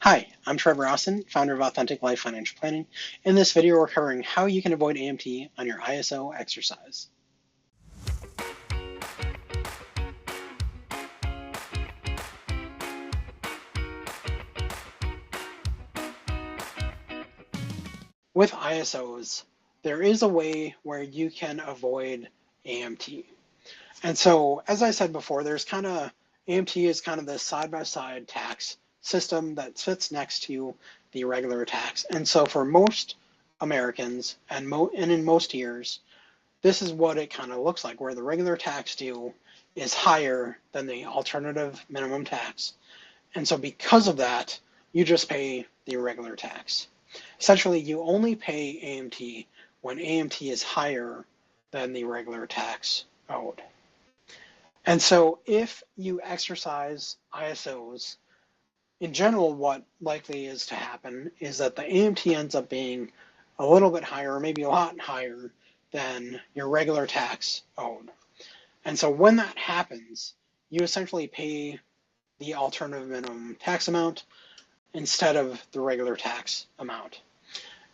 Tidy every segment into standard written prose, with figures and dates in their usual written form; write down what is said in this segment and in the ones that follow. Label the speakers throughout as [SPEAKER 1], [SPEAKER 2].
[SPEAKER 1] Hi, I'm Trevor Austin, founder of Authentic Life Financial Planning. In this video, we're covering how you can avoid AMT on your ISO exercise. With ISOs, there is a way where you can avoid AMT. And so, as I said before, AMT is kind of the side-by-side tax system that sits next to the regular tax. And so for most Americans and in most years, this is what it kind of looks like, where the regular tax due is higher than the alternative minimum tax. And so because of that, you just pay the regular tax. Essentially, you only pay AMT when AMT is higher than the regular tax owed. And so if you exercise ISOs, in general, what likely is to happen is that the AMT ends up being a little bit higher, or maybe a lot higher than your regular tax owed. And so when that happens, you essentially pay the alternative minimum tax amount instead of the regular tax amount.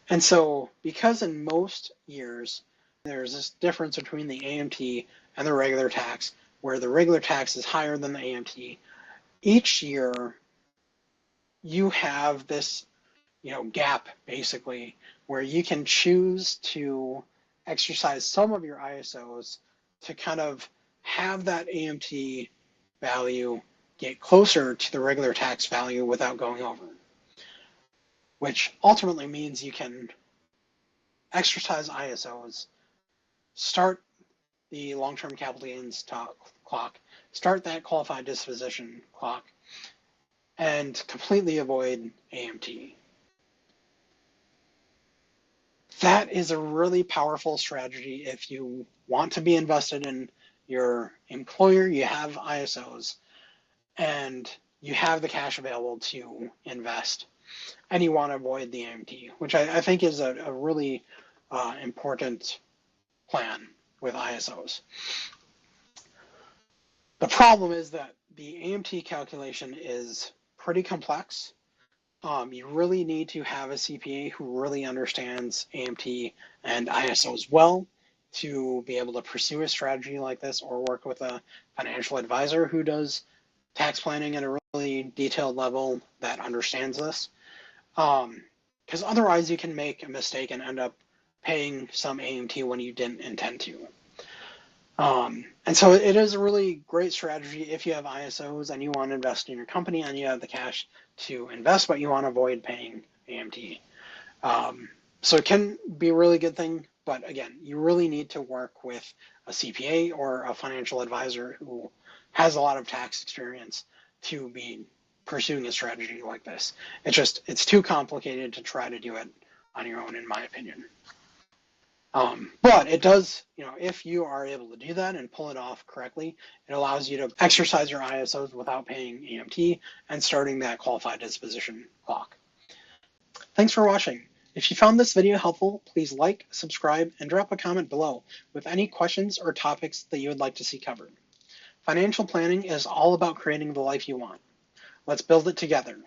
[SPEAKER 1] And so because in most years, there's this difference between the AMT and the regular tax, where the regular tax is higher than the AMT, each year you have this gap basically where you can choose to exercise some of your ISOs to kind of have that AMT value get closer to the regular tax value without going over, which ultimately means you can exercise ISOs, start the long-term capital gains clock, start that qualified disposition clock, and completely avoid AMT. That is a really powerful strategy if you want to be invested in your employer, you have ISOs, and you have the cash available to invest, and you want to avoid the AMT, which I think is a really important plan with ISOs. The problem is that the AMT calculation is pretty complex. You really need to have a CPA who really understands AMT and ISOs well to be able to pursue a strategy like this, or work with a financial advisor who does tax planning at a really detailed level that understands this. Because otherwise you can make a mistake and end up paying some AMT when you didn't intend to. And so it is a really great strategy if you have ISOs and you want to invest in your company and you have the cash to invest, but you want to avoid paying AMT. So it can be a really good thing, but again, you really need to work with a CPA or a financial advisor who has a lot of tax experience to be pursuing a strategy like this. It's too complicated to try to do it on your own, in my opinion. But it does, if you are able to do that and pull it off correctly, it allows you to exercise your ISOs without paying AMT and starting that qualified disposition clock. Thanks for watching. If you found this video helpful, please like, subscribe, and drop a comment below with any questions or topics that you would like to see covered. Financial planning is all about creating the life you want. Let's build it together.